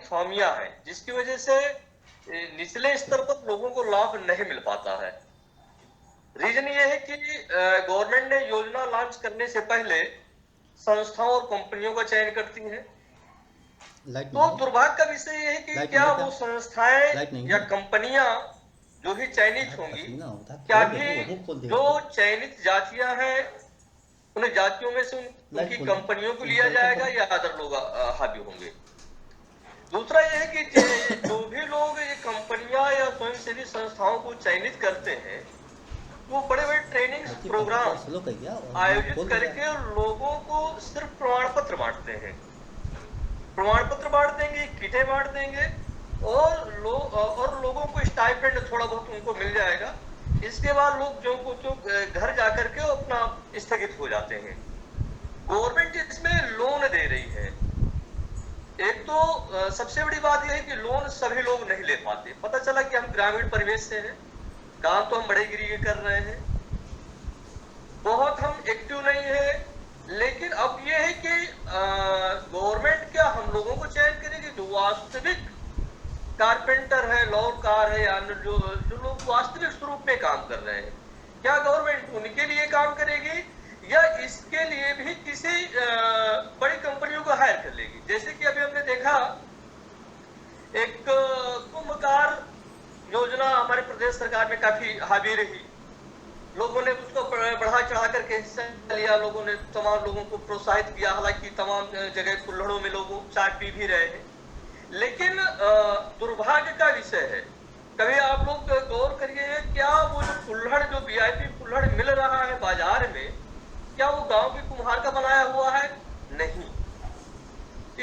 खामियां हैं जिसकी वजह से निचले स्तर पर लोगों को लाभ नहीं मिल पाता है। रीजन ये है कि गवर्नमेंट ने योजना लॉन्च करने से पहले संस्थाओं और कंपनियों का चयन करती है। लाइट तो नहीं है। दुर्भाग्य का विषय ये है कि लाइट नहीं क्या है क्या? वो संस्थाएं लाइट नहीं या है कंपनियां जो भी चयनित यार, होंगी, पसीना होता है, क्या खोल दे भी वो खोल दे जो उसको। चयनित जातियां हैं उन जातियों में से लाइट उनकी खोल दे, कंपनियों को लिया इंस्टॉल कर जाएगा दो। या अदर लोग हावी होंगे। दूसरा यह है कि जो भी लोग ये कंपनियां या स्वयंसेवी संस्थाओं को चयनित करते हैं, वो बड़े बड़े ट्रेनिंग बच्ची पंखा थोड़ा प्रोग्राम स्लो कर गया और हाँ आयोजित खोल दे यार। करके लोगों को सिर्फ प्रमाण पत्र बांटते हैं। प्रमाण पत्र बांट देंगे, किटें बांट देंगे और लोगों को स्टाइपेंड थोड़ा बहुत उनको मिल जाएगा। इसके बाद लोग जो घर जाकर के अपना स्थगित हो जाते हैं। गवर्नमेंट इसमें लोन दे रही है। एक तो सबसे बड़ी बात यह है कि लोन सभी लोग नहीं ले पाते। पता चला कि हम ग्रामीण परिवेश से हैं, काम तो हम बड़े गिरी कर रहे हैं, बहुत हम एक्टिव नहीं है, लेकिन अब ये है कि गवर्नमेंट क्या हम लोगों को चयन करेगी जो वास्तविक कारपेंटर है, लौहकार है, या अन्य जो लोग वास्तविक स्वरूप में काम कर रहे हैं, क्या गवर्नमेंट उनके लिए काम करेगी या इसके लिए भी किसी बड़ी कंपनियों को हायर कर लेगी। जैसे कि अभी हमने देखा एक कुंभकार योजना हमारे प्रदेश सरकार में काफी हावी रही। लोगों ने उसको बढ़ा चढ़ा करके हिस्सा लिया, लोगों ने तमाम लोगों को प्रोत्साहित किया, हालांकि तमाम जगह कुल्हड़ों में लोग चाय पी भी रहे हैं। लेकिन दुर्भाग्य का विषय है, कभी आप लोग गौर करिए, क्या वो जो कुल्हड़, जो वीआईपी कुल्हड़ मिल रहा है बाजार में, क्या वो गांव के कुम्हार का बनाया हुआ है? नहीं।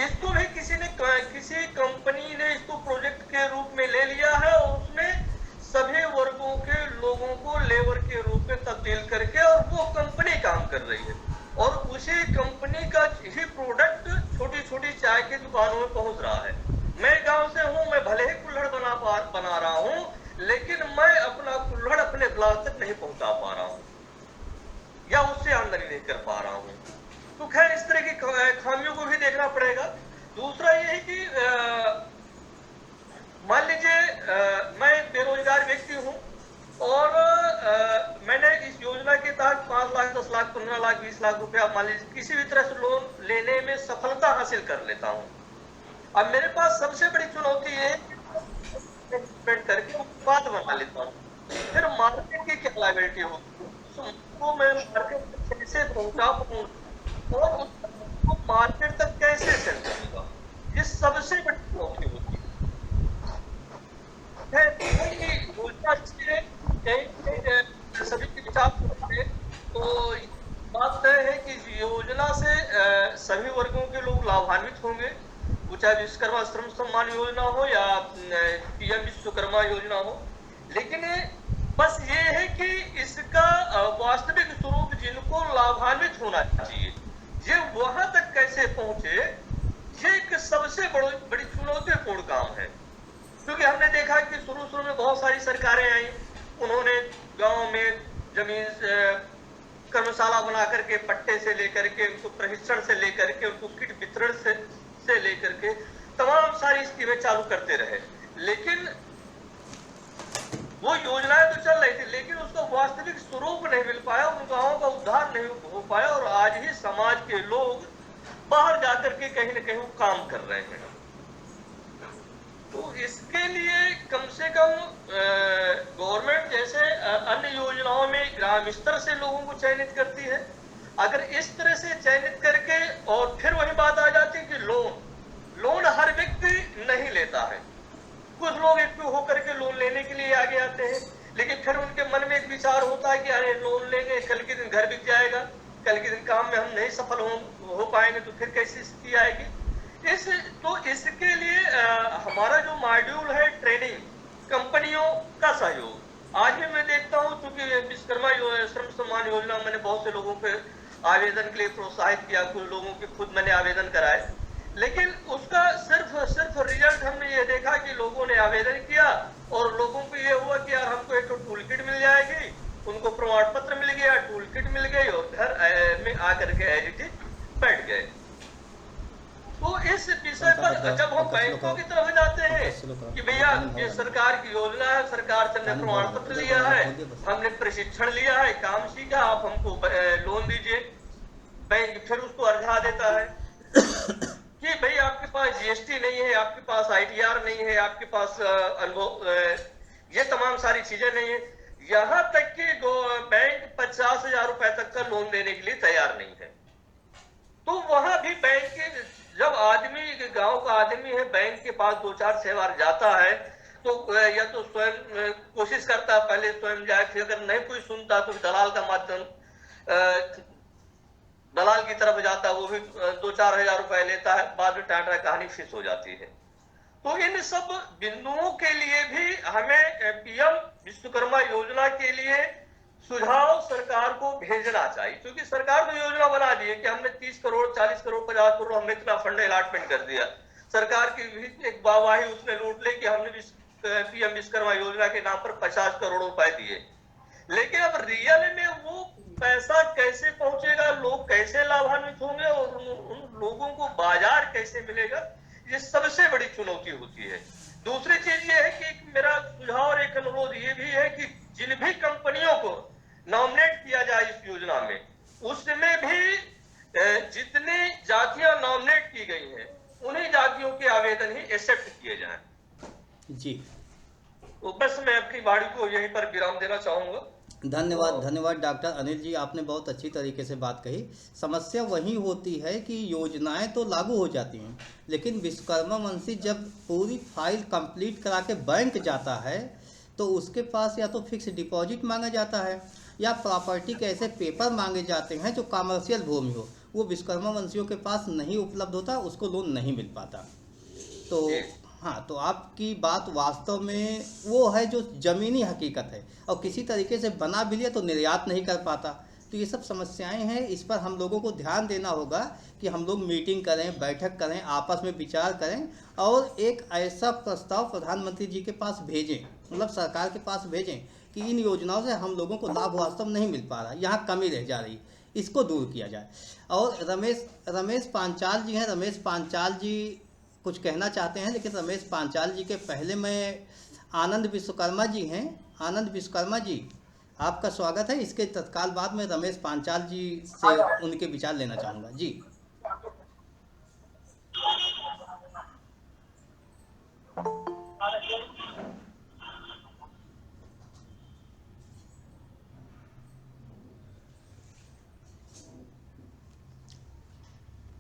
इसको भी किसी कंपनी ने इसको प्रोजेक्ट के रूप में ले लिया है और उसमें सभी वर्गों के लोगों को लेबर के रूप में तब्दील करके और वो कंपनी काम कर रही है और उसी कंपनी का ही प्रोडक्ट छोटी छोटी चाय की दुकानों में पहुंच रहा है। मैं गांव से हूं, मैं भले ही कुल्हड़ बना रहा हूं, लेकिन मैं अपना कुल्हड़ अपने ब्लॉक तक नहीं पहुंचा पा रहा हूं या उससे आमदनी नहीं कर पा रहा हूं। तो खैर इस तरह की खामियों को भी देखना पड़ेगा। दूसरा ये है कि मान लीजिए मैं बेरोजगार व्यक्ति हूं और मैंने इस योजना के तहत 5 लाख, 10 लाख, 15 लाख, 20 लाख रुपया मान लीजिए किसी भी तरह से लोन लेने में सफलता हासिल कर लेता हूं। अब मेरे पास सबसे बड़ी चुनौती है करके उत्पाद बना लेता हूँ, फिर मार्केट की क्या लायबिलिटी होगी, उसको मैं मार्केट तक कैसे पहुंचा पाऊंगा और उसको मार्केट तक कैसे सेल करूंगा, ये सबसे बड़ी चुनौती होती है। योजना अच्छी है, सभी के विचार है, तो बात तय है कि योजना से सभी वर्गों के लोग लाभान्वित होंगे, वो चाहे विश्वकर्मा श्रम सम्मान योजना हो या पीएम विश्वकर्मा योजना हो। लेकिन बस ये है कि इसका वास्तविक स्वरूप जिनको लाभान्वित होना चाहिए, ये वहां तक कैसे पहुंचे, ये एक सबसे बड़ी चुनौतीपूर्ण काम है। क्योंकि हमने देखा कि शुरू में बहुत सारी सरकारें आई, उन्होंने गांव में जमीन कर्मशाला बना करके, पट्टे से लेकर के, उनको प्रशिक्षण से लेकर के, उनको किट वितरण से लेकर के तमाम सारी स्कीमें चालू करते रहे, लेकिन वो योजनाएं तो चल रही थी, लेकिन उसका वास्तविक स्वरूप नहीं मिल पाया, उन गांवों का उद्धार नहीं हो पाया और आज ही समाज के लोग बाहर जाकर के कहीं न कहीं काम कर रहे हैं। तो इसके लिए कम से कम गवर्नमेंट जैसे अन्य योजनाओं में ग्राम स्तर से लोगों को चयनित करती है, अगर इस तरह से चयनित करके, और फिर वही बात आ जाती है कि लोन हर व्यक्ति नहीं लेता है। कुछ लोग एक्टिव होकर के लोन लेने के लिए आगे आते हैं, लेकिन फिर उनके मन में एक विचार होता है कि अरे लोन लेंगे, कल के दिन घर बिक जाएगा, कल के दिन काम में हम नहीं सफल हो पाएंगे, तो फिर कैसी स्थिति आएगी। तो इसके लिए हमारा जो मॉड्यूल है ट्रेनिंग, कंपनियों का सहयोग, आज भी मैं देखता हूं, क्योंकि विश्वकर्मा श्रम सम्मान योजना मैंने बहुत से लोगों के आवेदन के लिए प्रोत्साहित किया, कुछ लोगों के खुद मैंने आवेदन कराए, लेकिन उसका सिर्फ रिजल्ट हमने ये देखा कि लोगों ने आवेदन किया और लोगों को ये हुआ कि यार हमको एक टूल किट मिल जाएगी, उनको प्रमाण पत्र मिल गया, टूल किट मिल गई और घर में आकर के एज इट इज बैठ गए। तो इस विषय पर जब हम बैंकों की तरफ जाते हैं कि भैया ये सरकार की योजना है, सरकार से हमने प्रमाण पत्र लिया है, हमने प्रशिक्षण लिया है, काम सीखा, आप हमको लोन दीजिए, बैंक फिर उसको अर्जा देता है कि भाई आपके पास जीएसटी नहीं है, आपके पास आईटीआर नहीं है, आपके पास अनुभव, ये तमाम सारी चीजें नहीं है। यहां तक कि बैंक 50,000 रुपए तक का लोन देने के लिए तैयार नहीं है। तो वहां भी बैंक के, जब आदमी, गांव का आदमी है, बैंक के पास 2-4-6 बार जाता है तो या तो स्वयं कोशिश करता है, पहले स्वयं जाए, फिर अगर नहीं कोई सुनता तो दलाल का माध्यम, दलाल की तरफ जाता है, वो भी 2-4 हजार रुपए लेता है, बाद में टाटा कहानी फिस हो जाती है। तो इन सब बिंदुओं के लिए भी हमें पीएम विश्वकर्मा योजना के लिए सुझाव सरकार को भेजना चाहिए, क्योंकि सरकार तो योजना बना दी है कि हमने 30 करोड़, 40 करोड़, 50 करोड़, हमने इतना फंड अलॉटमेंट कर दिया। सरकार की भी एक वाहवाही उसने लूट ली कि हमने पीएम विश्वकर्मा योजना के नाम पर 50 करोड़ रुपए दिए, लेकिन अब रियल में वो पैसा कैसे पहुंचेगा, लोग कैसे लाभान्वित होंगे और उन लोगों को बाजार कैसे मिलेगा, ये सबसे बड़ी चुनौती होती है। दूसरी चीज ये है कि मेरा सुझाव और एक अनुरोध ये भी है कि जिन भी कंपनियों को नॉमिनेट किया जाए इस योजना में, उसमें भी जितनी जातियां नॉमिनेट की गई हैं उन्हीं जातियों के आवेदन ही एक्सेप्ट किए जाएं। जी, तो बस मैं अपनी वाणी को यहीं पर विराम देना चाहूंगा। धन्यवाद धन्यवाद डॉक्टर अनिल जी, आपने बहुत अच्छी तरीके से बात कही। समस्या वही होती है कि योजनाएं तो लागू हो जाती हैं, लेकिन विश्वकर्मा वंशी जब पूरी फाइल कंप्लीट करा के बैंक जाता है तो उसके पास या तो फिक्स डिपॉजिट मांगा जाता है या प्रॉपर्टी के ऐसे पेपर मांगे जाते हैं जो कमर्शियल भूमि हो, वो विश्वकर्मा वंशियों के पास नहीं उपलब्ध होता, उसको लोन नहीं मिल पाता। तो हाँ, तो आपकी बात वास्तव में वो है जो ज़मीनी हकीकत है, और किसी तरीके से बना भी लिया तो निर्यात नहीं कर पाता। तो ये सब समस्याएं हैं, इस पर हम लोगों को ध्यान देना होगा कि हम लोग मीटिंग करें, बैठक करें, आपस में विचार करें और एक ऐसा प्रस्ताव प्रधानमंत्री जी के पास भेजें, मतलब सरकार के पास भेजें कि इन योजनाओं से हम लोगों को लाभ वास्तव नहीं मिल पा रहा, यहाँ कमी रह जा रही, इसको दूर किया जाए। और रमेश पांचाल जी हैं, रमेश पांचाल जी कुछ कहना चाहते हैं, लेकिन रमेश पांचाल जी के पहले मैं आनंद विश्वकर्मा जी हैं, आनंद विश्वकर्मा जी आपका स्वागत है। इसके तत्काल बाद में रमेश पांचाल जी से उनके विचार लेना चाहूँगा। जी,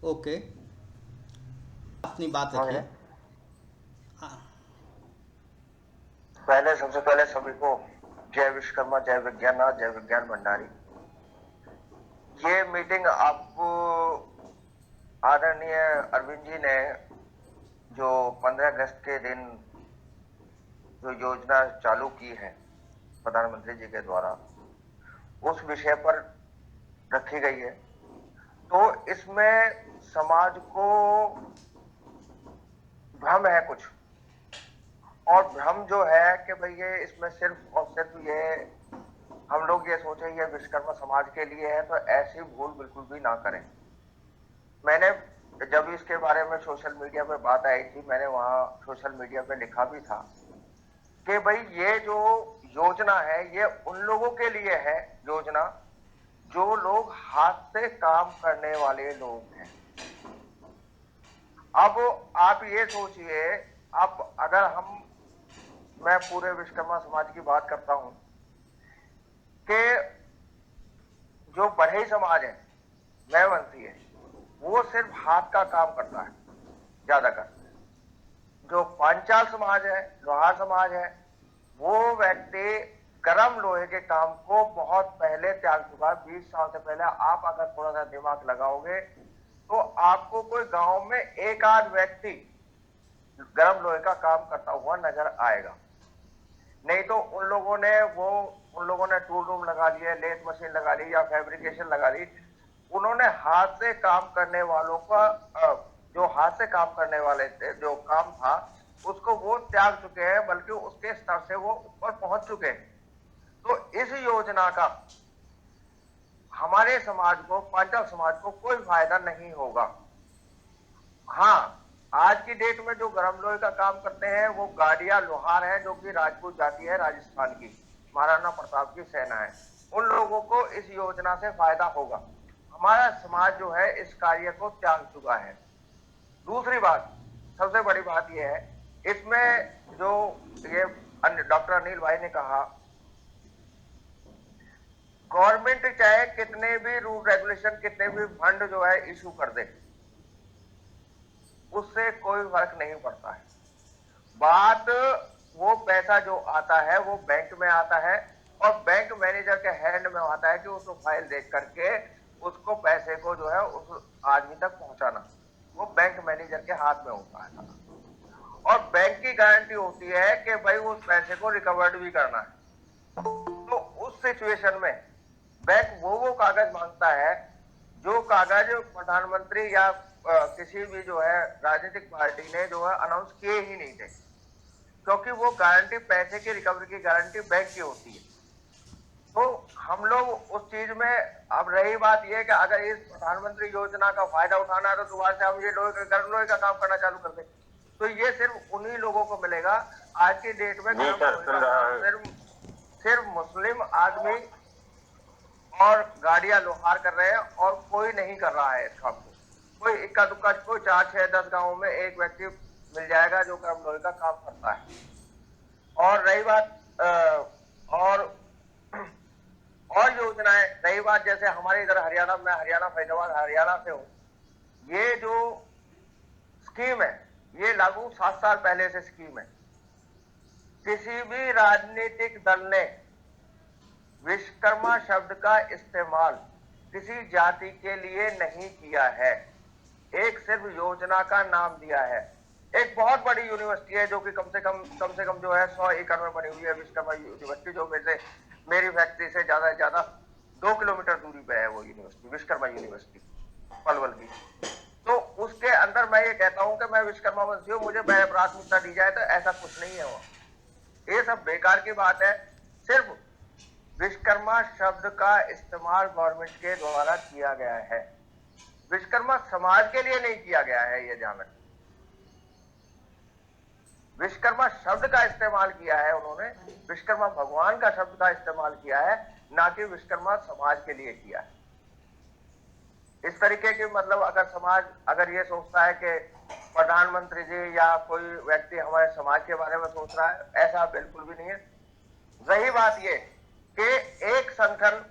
ओके, अपनी बात रखिए। पहले सबसे पहले सभी को जय विश्वकर्मा, जय विज्ञाननाथ, जय विज्ञान भंडारी। ये मीटिंग आपको आदरणीय अरविंद जी ने जो 15 अगस्त के दिन जो योजना चालू की है प्रधानमंत्री जी के द्वारा, उस विषय पर रखी गई है। तो इसमें समाज को भ्रम है कुछ, और भ्रम जो है कि भाई ये इसमें सिर्फ और सिर्फ ये हम लोग ये सोचे ये विश्वकर्मा समाज के लिए है, तो ऐसी भूल बिल्कुल भी ना करें। मैंने जब इसके बारे में सोशल मीडिया पे बात आई थी, मैंने वहाँ सोशल मीडिया पे लिखा भी था कि भाई ये जो योजना है ये उन लोगों के लिए है योजना जो लोग हाथ से काम करने वाले लोग हैं। अब आप ये सोचिए, अब अगर मैं पूरे विश्वकर्मा समाज की बात करता हूं कि जो बढ़ई समाज है, मैवंशी है, वो सिर्फ हाथ का काम करता है ज्यादातर। जो पांचाल समाज है, लोहार समाज है, वो व्यक्ति गर्म लोहे के काम को बहुत पहले त्याग चुका है। 20 साल से पहले आप अगर थोड़ा सा दिमाग लगाओगे तो आपको कोई गांव में एक आध व्यक्ति गर्म लोहे का काम करता हुआ नजर आएगा। नहीं तो उन लोगों ने टूल रूम लगा लिया, लेथ मशीन लगा ली या फैब्रिकेशन लगा ली। उन्होंने हाथ से काम करने वालों का जो हाथ से काम करने वाले थे, जो काम था उसको वो त्याग चुके हैं, बल्कि उसके स्तर से वो ऊपर पहुंच चुके हैं। तो इस योजना का हमारे समाज को, पांचाल समाज को कोई फायदा नहीं होगा। हाँ, आज की डेट में जो गर्म लोहे का काम करते हैं वो गाड़ियां लोहार है, जो कि राजपूत जाति है राजस्थान की, महाराणा प्रताप की सेना है। उन लोगों को इस योजना से फायदा होगा। हमारा समाज जो है इस कार्य को त्याग चुका है। दूसरी बात, सबसे बड़ी बात यह है, इसमें जो ये डॉक्टर अनिल भाई ने कहा, गवर्नमेंट चाहे कितने भी रूल रेगुलेशन, कितने भी फंड जो है इशू कर दे, उससे कोई फर्क नहीं पड़ता है। बात, वो पैसा जो आता है वो बैंक में आता है और बैंक मैनेजर के हैंड में आता है कि उसको फाइल देख करके उसको पैसे को जो है उस आदमी तक पहुंचाना, वो बैंक मैनेजर के हाथ में होता है। और बैंक की गारंटी होती है कि भाई उस पैसे को रिकवर्ड भी करना है। तो उस सिचुएशन में बैंक वो कागज मांगता है जो कागज प्रधानमंत्री या किसी भी जो है राजनीतिक पार्टी ने जो है अनाउंस किए ही नहीं थे, क्योंकि वो गारंटी, पैसे की रिकवरी की गारंटी बैंक की होती है। तो हम लोग उस चीज में, अब रही बात ये कि अगर इस प्रधानमंत्री योजना का फायदा उठाना है तो दोबारा से हम ये गर्म लोहे का काम करना चालू कर दें, तो ये सिर्फ उन्हीं लोगों को मिलेगा। आज की डेट में सिर्फ मुस्लिम आदमी और गाड़ियां लोहार कर रहे हैं और कोई नहीं कर रहा है इस काम को। कोई इक्का दुक्का, कोई 4, 6, 10 गाँव में एक व्यक्ति मिल जाएगा जो गर्म लोहे का काम करता है। और रही बात और योजनाएं, रही बात जैसे हमारे इधर हरियाणा में, हरियाणा फैजाबाद हरियाणा से हूं, ये जो स्कीम है ये लागू 7 साल पहले से स्कीम है। किसी भी राजनीतिक दल ने विश्वकर्मा शब्द का इस्तेमाल किसी जाति के लिए नहीं किया है, एक सिर्फ योजना का नाम दिया है। एक बहुत बड़ी यूनिवर्सिटी है जो कि कम से कम जो है 100 एकड़ में बनी हुई है, विश्वकर्मा यूनिवर्सिटी, जो मेरी फैक्ट्री से ज्यादा 2 किलोमीटर दूरी पे है वो यूनिवर्सिटी, विश्वकर्मा यूनिवर्सिटी पलवल की। तो उसके अंदर मैं ये कहता हूं कि मैं विश्वकर्मा वंशी हूं, मुझे प्राथमिकता दी जाए, तो ऐसा कुछ नहीं है। वो ये सब बेकार की बात है। सिर्फ विश्वकर्मा शब्द का इस्तेमाल गवर्नमेंट के द्वारा किया गया है, विश्वकर्मा समाज के लिए नहीं किया गया है। ये ध्यान रखें, विश्वकर्मा शब्द का इस्तेमाल किया है उन्होंने, विश्वकर्मा भगवान का शब्द का इस्तेमाल किया है, ना कि विश्वकर्मा समाज के लिए किया है। इस तरीके की, मतलब अगर समाज अगर ये सोचता है कि प्रधानमंत्री जी या कोई व्यक्ति हमारे समाज के बारे में सोच रहा है, ऐसा बिल्कुल भी नहीं है। रही बात ये कि एक संगठन,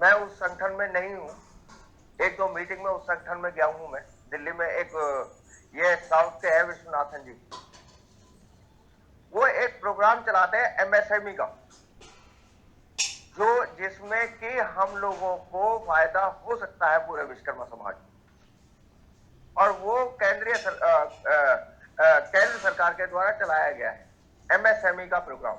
मैं उस संगठन में नहीं हूं, 1-2 मीटिंग में उस संगठन में गया हूं मैं दिल्ली में। एक ये साउथ के है विश्वनाथन जी, वो एक प्रोग्राम चलाते हैं एमएसएमई का, जो जिसमें कि हम लोगों को फायदा हो सकता है पूरे विश्वकर्मा समाज, और वो केंद्र सरकार के द्वारा चलाया गया है एमएसएमई का प्रोग्राम।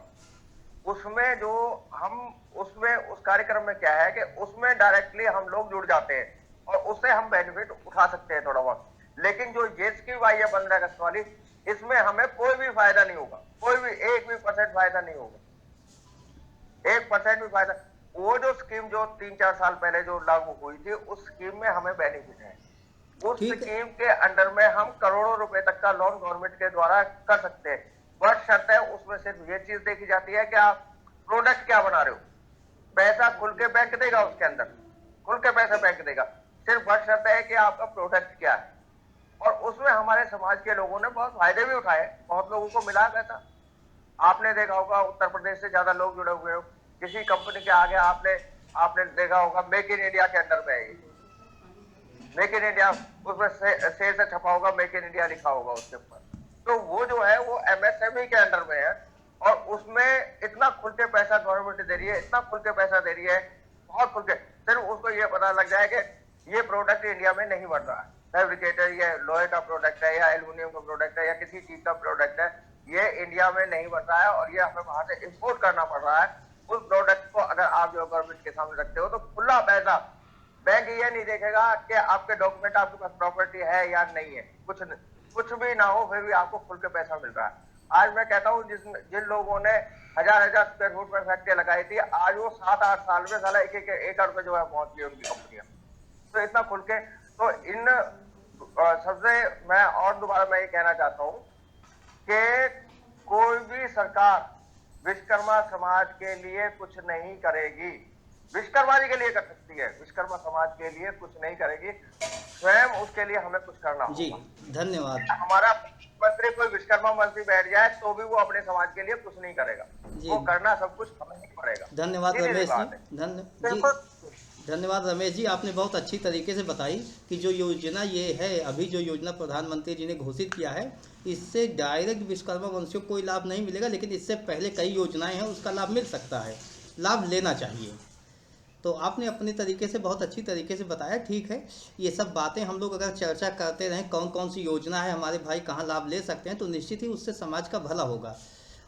उसमें जो हम उसमें उस कार्यक्रम में क्या है कि उसमें डायरेक्टली हम लोग जुड़ जाते हैं और उससे हम बेनिफिट उठा सकते हैं थोड़ा बहुत। लेकिन जो ये स्कीम आई है 15 अगस्त वाली, इसमें हमें कोई भी फायदा नहीं होगा, कोई भी 1% फायदा नहीं होगा, 1% भी फायदा। वो जो स्कीम जो 3-4 साल पहले जो लागू हुई थी, उस स्कीम में हमें बेनिफिट है। उस स्कीम के अंडर में हम करोड़ों रुपए तक का लोन गवर्नमेंट के द्वारा कर सकते हैं। बस शर्त है उसमें सिर्फ ये चीज देखी जाती है कि आप प्रोडक्ट क्या बना रहे हो। पैसा खुल के बैंक देगा, उसके अंदर खुल के पैसा बैंक देगा, सिर्फ बस शर्त है कि आपका प्रोडक्ट क्या है। और उसमें हमारे समाज के लोगों ने बहुत फायदे भी उठाए, बहुत लोगों को मिला पैसा। आपने देखा होगा उत्तर प्रदेश से ज्यादा लोग जुड़े हुए हो, किसी कंपनी के आगे आपने देखा होगा मेक इन इंडिया के अंदर में है, मेक इन इंडिया, उसमें शेर से छपा होगा, मेक इन इंडिया लिखा होगा उसके ऊपर। तो वो जो है वो एमएसएमई के अंडर में है, और उसमें इतना खुल के पैसा गवर्नमेंट दे रही है, इतना खुल के पैसा दे रही है, बहुत खुल के। सिर्फ उसको ये पता लग जाए कि ये प्रोडक्ट इंडिया में नहीं बन रहा है, फैब्रिकेटर, ये लोहे का प्रोडक्ट है या एल्यूमिनियम का प्रोडक्ट है या किसी चीज का प्रोडक्ट है, ये इंडिया में नहीं बन रहा है और ये हमें बाहर से इंपोर्ट करना पड़ रहा है। उस प्रोडक्ट को अगर आप जो गवर्नमेंट के सामने रखते हो तो खुला पैसा, बैंक ये नहीं देखेगा कि आपके डॉक्यूमेंट, आपके पास प्रॉपर्टी है या नहीं है, कुछ भी ना हो, फिर भी आपको खुल के पैसा मिल रहा है। आज मैं कहता हूँ जिन लोगों ने 1000 स्क्वायर फुट में फैक्ट्री लगाई थी, आज वो 7-8 साल में साला 1 एकड़ पे जो है पहुंच गई उनकी कंपनियां। तो इतना खुल के, तो इन सबसे मैं और दोबारा मैं ये कहना चाहता हूँ कि कोई भी सरकार विश्वकर्मा समाज के लिए कुछ नहीं करेगी। विश्वकर्मा जी के लिए कर सकती है, विश्वकर्मा समाज के लिए कुछ नहीं करेगी। स्वयं उसके लिए हमें कुछ करना जी होगा। धन्यवाद। हमारा मंत्री कोई विश्वकर्मा मंत्री बैठ जाए तो भी वो अपने समाज के लिए कुछ नहीं करेगा, जी वो करना सब कुछ हमें ही पड़ेगा। धन्यवाद सीधी सी रमेश जी। बात है। जी धन्यवाद रमेश जी, आपने बहुत अच्छी तरीके से बताई कि जो योजना ये है, अभी जो योजना प्रधानमंत्री जी ने घोषित किया है, इससे डायरेक्ट विश्वकर्मा वंशियों को कोई लाभ नहीं मिलेगा, लेकिन इससे पहले कई योजनाएं हैं, उसका लाभ मिल सकता है, लाभ लेना चाहिए। तो आपने अपने तरीके से बहुत अच्छी तरीके से बताया। ठीक है, ये सब बातें हम लोग अगर चर्चा करते रहें, कौन कौन सी योजना है, हमारे भाई कहाँ लाभ ले सकते हैं, तो निश्चित ही उससे समाज का भला होगा।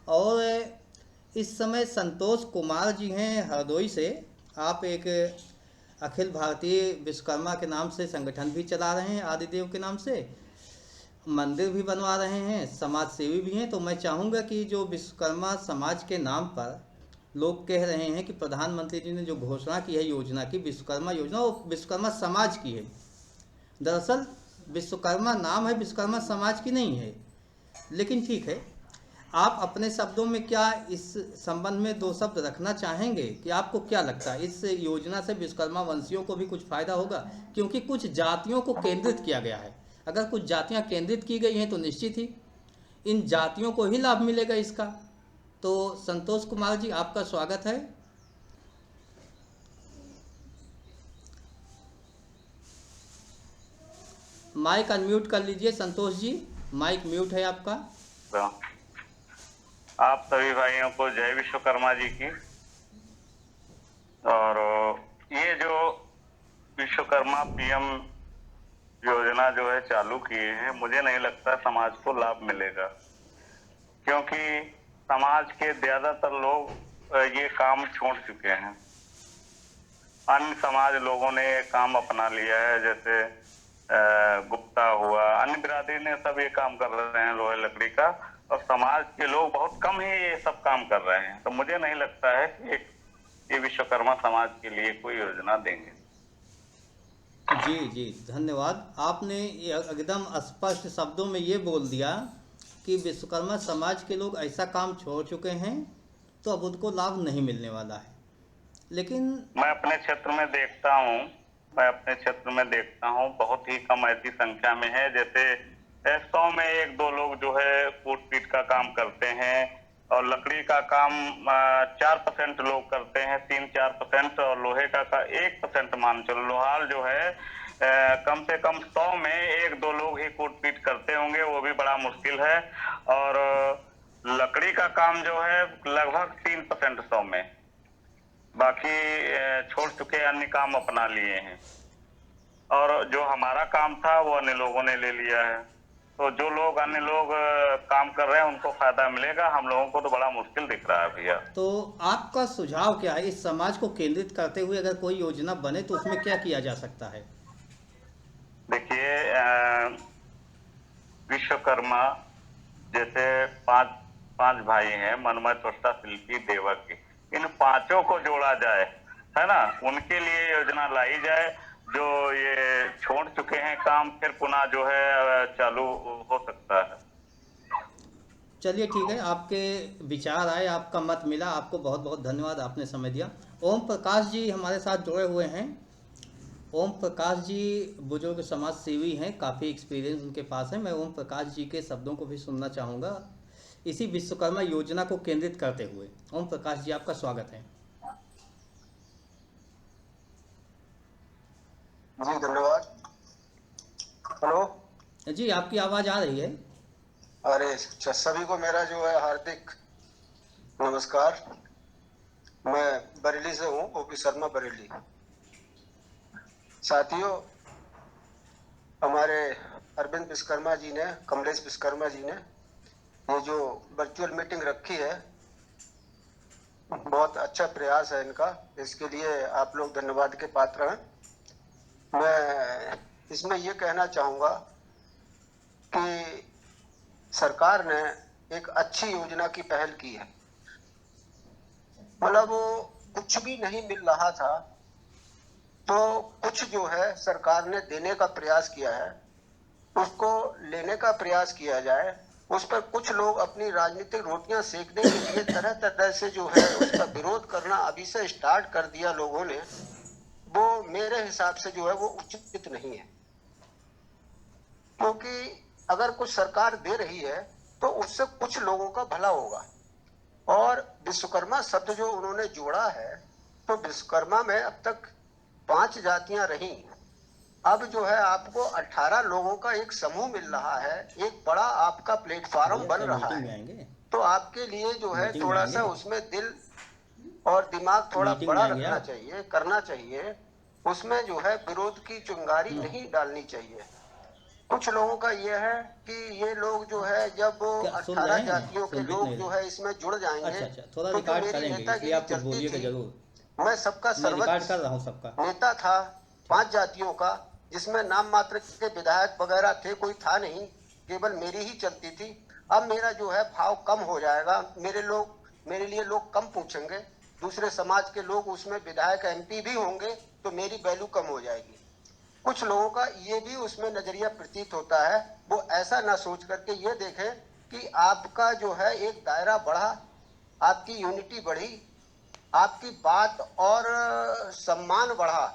और इस समय संतोष कुमार जी हैं हरदोई से। आप एक अखिल भारतीय विश्वकर्मा के नाम से संगठन भी चला रहे हैं, आदिदेव के नाम से मंदिर भी बनवा रहे हैं, समाज सेवी भी हैं। तो मैं चाहूँगा कि जो विश्वकर्मा समाज के नाम पर लोग कह रहे हैं कि प्रधानमंत्री जी ने जो घोषणा की है योजना की, विश्वकर्मा योजना, वो विश्वकर्मा समाज की है। दरअसल विश्वकर्मा नाम है, विश्वकर्मा समाज की नहीं है। लेकिन ठीक है, आप अपने शब्दों में क्या इस संबंध में दो शब्द रखना चाहेंगे कि आपको क्या लगता है इस योजना से विश्वकर्मा वंशियों को भी कुछ फायदा होगा? क्योंकि कुछ जातियों को केंद्रित किया गया है। अगर कुछ जातियां केंद्रित की गई हैं तो निश्चित ही इन जातियों को ही लाभ मिलेगा इसका। तो संतोष कुमार जी, आपका स्वागत है। माइक अनम्यूट कर लीजिए संतोष जी, माइक म्यूट है आपका। आप सभी भाइयों को जय विश्वकर्मा जी की। और ये जो विश्वकर्मा पीएम योजना जो है चालू किए हैं, मुझे नहीं लगता समाज को लाभ मिलेगा, क्योंकि समाज के ज्यादातर लोग ये काम छोड़ चुके हैं। अन्य समाज लोगों ने ये काम अपना लिया है, जैसे गुप्ता हुआ, अन्य बिरादरी ने सब ये काम कर रहे हैं लोहे लकड़ी का, और समाज के लोग बहुत कम ही ये सब काम कर रहे हैं। तो मुझे नहीं लगता है कि ये विश्वकर्मा समाज के लिए कोई योजना देंगे। जी जी धन्यवाद। आपने एकदम स्पष्ट शब्दों में ये बोल दिया कि विश्वकर्मा समाज के लोग ऐसा काम छोड़ चुके हैं, तो अब उनको लाभ नहीं मिलने वाला है। लेकिन मैं अपने क्षेत्र में देखता हूँ बहुत ही कम ऐसी संख्या में है, जैसे 100 में 1-2 लोग जो है कूट पीट का काम करते हैं, और लकड़ी का काम 4% लोग करते हैं, 3-4%, और लोहे का 1% मान चलो। लोहार जो है कम से कम 100 में 1-2 लोग ही कूट पीट करते होंगे, वो भी बड़ा मुश्किल है। और लकड़ी का काम जो है लगभग 3% 100 में, बाकी छोड़ चुके, अन्य काम अपना लिए हैं। और जो हमारा काम था वो अन्य लोगों ने ले लिया है। तो जो लोग अन्य लोग काम कर रहे हैं उनको फायदा मिलेगा, हम लोगों को तो बड़ा मुश्किल दिख रहा है भैया। तो आपका सुझाव क्या है? इस समाज को केंद्रित करते हुए अगर कोई योजना बने तो उसमें क्या किया जा सकता है? देखिए, विश्वकर्मा जैसे पांच भाई हैं, मनमय, त्वष्टा, शिल्पी, देवक, इन पांचों को जोड़ा जाए, है ना, उनके लिए योजना लाई जाए, जो ये छोड़ चुके हैं काम, फिर पुनः जो है चालू हो सकता है। चलिए ठीक है, आपके विचार आए, आपका मत मिला, आपको बहुत बहुत धन्यवाद, आपने समय दिया। ओम प्रकाश जी हमारे साथ जुड़े हुए हैं। ओम प्रकाश जी बुजुर्ग समाज सेवी हैं, काफ़ी एक्सपीरियंस उनके पास है। मैं ओम प्रकाश जी के शब्दों को भी सुनना चाहूँगा इसी विश्वकर्मा योजना को केंद्रित करते हुए। ओम प्रकाश जी, आपका स्वागत है। जी धन्यवाद। हेलो जी, आपकी आवाज़ आ रही है। अरे सभी को मेरा जो है हार्दिक नमस्कार। मैं बरेली से हूँ, ओपी शर्मा, बरेली। साथियों, हमारे अरविंद विश्वकर्मा जी ने, कमलेश विश्वकर्मा जी ने ये जो वर्चुअल मीटिंग रखी है, बहुत अच्छा प्रयास है इनका। इसके लिए आप लोग धन्यवाद के पात्र हैं। मैं इसमें ये कहना चाहूँगा कि सरकार ने एक अच्छी योजना की पहल की है। मतलब वो कुछ भी नहीं मिल रहा था, तो कुछ जो है सरकार ने देने का प्रयास किया है। उसको लेने का प्रयास किया जाए। उस पर कुछ लोग अपनी राजनीतिक रोटियां सेकने के लिए तरह तरह से जो है उसका विरोध करना अभी से स्टार्ट कर दिया लोगों ने, वो मेरे हिसाब से जो है वो उचित नहीं है। क्योंकि अगर कुछ सरकार दे रही है तो उससे कुछ लोगों का भला होगा। और विश्वकर्मा शब्द जो उन्होंने जोड़ा है, तो विश्वकर्मा में अब तक 5 जातियां रही, अब जो है आपको 18 लोगों का एक समूह मिल रहा है, एक बड़ा आपका प्लेटफॉर्म भैया बन क्या रहा मीटिंग में है। आएंगे? तो आपके लिए जो है मीटिंग में थोड़ा सा आएंगे? उसमें दिल और दिमाग थोड़ा मीटिंग में बड़ा आएंगे रखना आप? चाहिए, करना चाहिए। उसमें जो है विरोध की चिंगारी नहीं डालनी चाहिए। कुछ लोगों का यह है कि ये लोग जो है जब क्या सुन 18 रहे हैं? जातियों के सुन भी लोग नहीं जो रहे? है इसमें जुड़ जाएंगे, अच्छा अच्छा, थोड़ा तो जो रिकॉर्ड मेरी करेंगे इसलिए नेतागिरी आप कुछ चलती बोलिएगा थी, जरूर। मैं सबका मैं रिकॉर्ड सर्वोच्च कर रहा हूँ सबका। नेता था 5 जातियों का, जिसमें नाम मात्र के विधायक वगैरह थे, कोई था नहीं, केवल मेरी ही चलती थी। अब मेरा जो है भाव कम हो जाएगा, मेरे लिए लोग कम पूछेंगे, दूसरे समाज के लोग उसमें विधायक एमपी भी होंगे, तो मेरी वैल्यू कम हो जाएगी। कुछ लोगों का ये भी उसमें नजरिया प्रतीत होता है, वो ऐसा ना सोच करके ये देखें कि आपका जो है एक दायरा बढ़ा, आपकी यूनिटी बढ़ी, आपकी बात और सम्मान बढ़ा।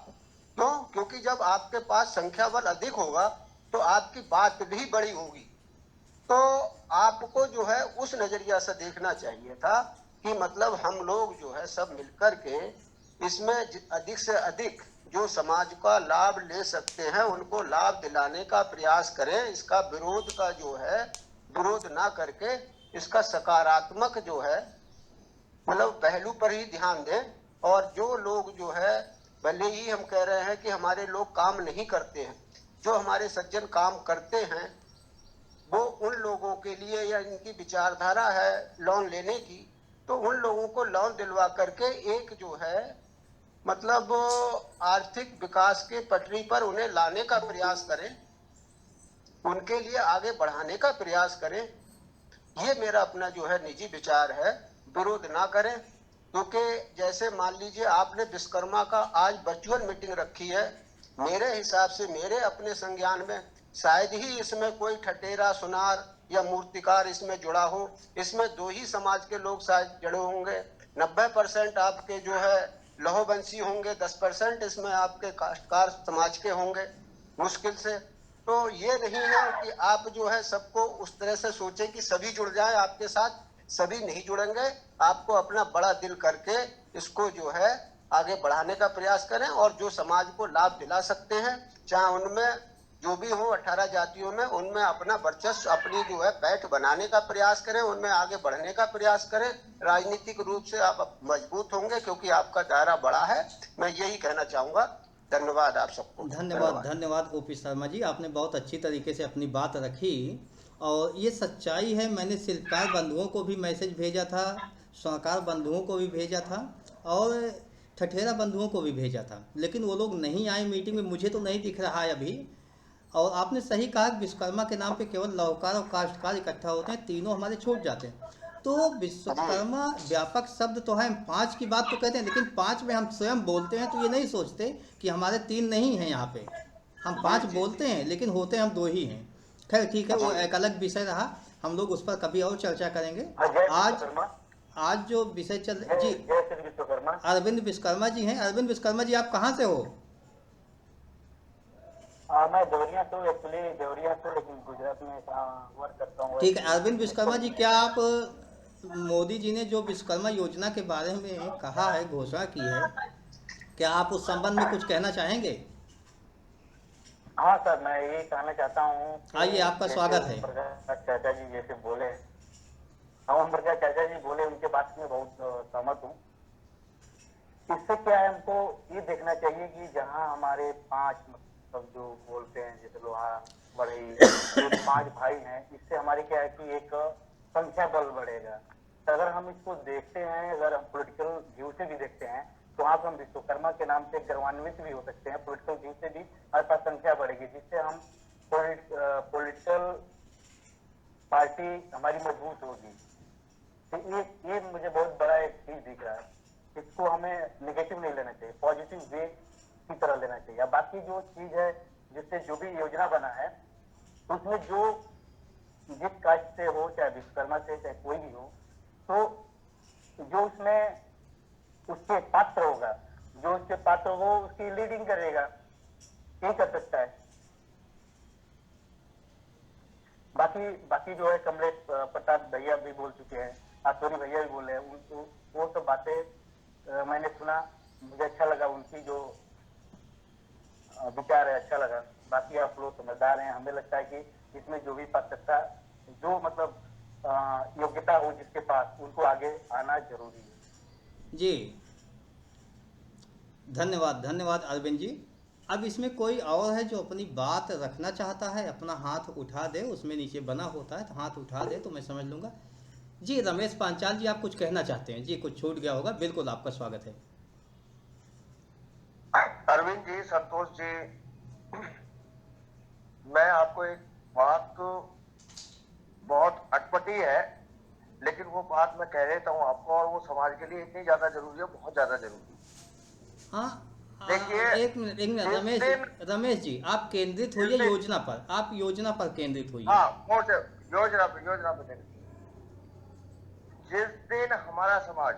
क्यों? क्योंकि जब आपके पास संख्या बल अधिक होगा तो आपकी बात भी बड़ी होगी। तो आपको जो है उस नजरिया से देखना चाहिए था कि मतलब हम लोग जो है सब मिलकर के इसमें अधिक से अधिक जो समाज का लाभ ले सकते हैं उनको लाभ दिलाने का प्रयास करें। इसका विरोध का जो है विरोध ना करके इसका सकारात्मक जो है मतलब पहलू पर ही ध्यान दें। और जो लोग जो है भले ही हम कह रहे हैं कि हमारे लोग काम नहीं करते हैं, जो हमारे सज्जन काम करते हैं वो उन लोगों के लिए या इनकी विचारधारा है लोन लेने की, तो उन लोगों को लोन दिलवा करके एक जो है मतलब आर्थिक विकास के पटरी पर उन्हें लाने का प्रयास करें, उनके लिए आगे बढ़ाने का प्रयास करें। ये मेरा अपना जो है निजी विचार है, विरोध ना करें। क्योंकि जैसे मान लीजिए आपने विश्वकर्मा का आज वर्चुअल मीटिंग रखी है, मेरे हिसाब से मेरे अपने संज्ञान में शायद ही इसमें कोई ठटेरा सुनार या मूर्तिकार इसमें जुड़ा हो। इसमें 2 ही समाज के लोग शायद जुड़े होंगे। 90% आपके जो है लौहवंशी होंगे, 10% इसमें आपके काश्तकार समाज के होंगे मुश्किल से। तो ये नहीं है कि आप जो है सबको उस तरह से सोचें कि सभी जुड़ जाए आपके साथ, सभी नहीं जुड़ेंगे। आपको अपना बड़ा दिल करके इसको जो है आगे बढ़ाने का प्रयास करें, और जो समाज को लाभ दिला सकते हैं, चाहे उनमें जो भी हो 18 जातियों में, उनमें अपना वर्चस्व अपनी जो है पैठ बनाने का प्रयास करें, उनमें आगे बढ़ने का प्रयास करें। राजनीतिक रूप से आप मजबूत होंगे क्योंकि आपका दायरा बड़ा है। मैं यही कहना चाहूंगा। धन्यवाद आप सबको। धन्यवाद धन्यवाद ओपी शर्मा जी, आपने बहुत अच्छी तरीके से अपनी बात रखी। और ये सच्चाई है, मैंने शिल्पकार बंधुओं को भी मैसेज भेजा था, स्वर्णकार बंधुओं को भी भेजा था, और ठठेरा बंधुओं को भी भेजा था, लेकिन वो लोग नहीं आए मीटिंग में, मुझे तो नहीं दिख रहा है अभी। और आपने सही कहा कि विश्वकर्मा के नाम पे केवल लौहकार और काश्तकार इकट्ठा होते हैं, तीनों हमारे छूट जाते हैं। तो विश्वकर्मा व्यापक शब्द तो है, हम 5 की बात तो कहते हैं, लेकिन 5 में हम स्वयं बोलते हैं तो ये नहीं सोचते कि हमारे 3 नहीं हैं यहाँ पे। हम 5 बोलते हैं लेकिन होते हम 2 ही हैं। खैर ठीक है, वो एक अलग विषय रहा, हम लोग उस पर कभी और चर्चा करेंगे। आज आज जो विषय चल जी, अरविंद विश्वकर्मा जी हैं। अरविंद विश्वकर्मा जी, आप कहाँ से हो? मैं देवरिया से एक्चुअली देवरिया से, लेकिन गुजरात में वर्क करता हूँ। ठीक है अरविंद विश्वकर्मा जी, क्या आप मोदी जी ने जो विश्वकर्मा योजना के बारे में कहा है, घोषणा की है, क्या आप उस संबंध में कुछ कहना चाहेंगे? हाँ सर, मैं यही कहना चाहता हूँ। आइए, आपका स्वागत है। चाचा जी जैसे बोले, हम प्रकाश चाचा जी बोले, उनके बात में बहुत सहमत हूँ। इससे क्या है, हमको ये देखना चाहिए कि जहाँ हमारे 5 सब जो बोलते हैं जैसे लोहा बढ़ई 5 भाई हैं, इससे हमारी क्या है कि एक संख्या बल बढ़ेगा। तो अगर हम इसको देखते हैं, अगर हम पॉलिटिकल व्यू से भी देखते हैं, तो आज हम विश्वकर्मा के नाम से गर्वान्वित भी हो सकते हैं। पॉलिटिकल व्यू से भी हमारे पास संख्या बढ़ेगी, जिससे हम पॉलिटिकल पार्टी हमारी मजबूत होगी। तो ये मुझे बहुत बड़ा एक चीज दिख रहा है। इसको हमें नेगेटिव नहीं लेना चाहिए, पॉजिटिव वे की तरह लेना चाहिए। बाकी जो चीज है, जिससे जो भी योजना बना है, उसमें जो जिस कास्ट से हो, चाहे विश्वकर्मा से, चाहे कोई भी हो, तो जो उसमें उसके पात्र होगा, जो उसके पात्र हो उसकी लीडिंग करेगा, ये कर सकता है। बाकी जो है कमलेश प्रताप भैया भी बोल चुके हैं, आसोनी भैया भी बोले हैं, उनको वो सब बातें मैंने सुना, मुझे अच्छा लगा, उनकी जो विचार है अच्छा लगा। बाकी आप लोग समझदार हैं, हमें लगता है कि इसमें जो भी पात्रता, जो मतलब योग्यता हो जिसके पास, उनको आगे आना जरूरी है। जी धन्यवाद, धन्यवाद अरविंद जी। अब इसमें कोई और है जो अपनी बात रखना चाहता है? अपना हाथ उठा दे, उसमें नीचे बना होता है तो हाथ उठा दे तो मैं समझ लूँगा। जी रमेश पांचाल जी, आप कुछ कहना चाहते हैं? जी कुछ छूट गया होगा, बिल्कुल आपका स्वागत है। अरविंद जी, संतोष जी, मैं आपको एक बात तो बहुत अटपटी है, लेकिन वो बात मैं कह देता हूँ आपको, और वो समाज के लिए इतनी ज्यादा जरूरी है, बहुत ज्यादा जरूरी है। हाँ देखिए, एक मिनट रमेश जी, आप केंद्रित जिस होइए दिन, योजना पर, आप योजना पर केंद्रित होइए। हाँ, योजना पे देखिए, जिस दिन हमारा समाज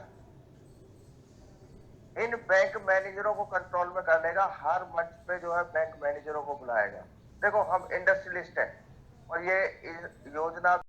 इन बैंक मैनेजरों को कंट्रोल में कर लेगा, हर मंच पे जो है बैंक मैनेजरों को बुलाएगा। देखो, हम इंडस्ट्रियलिस्ट हैं और ये योजना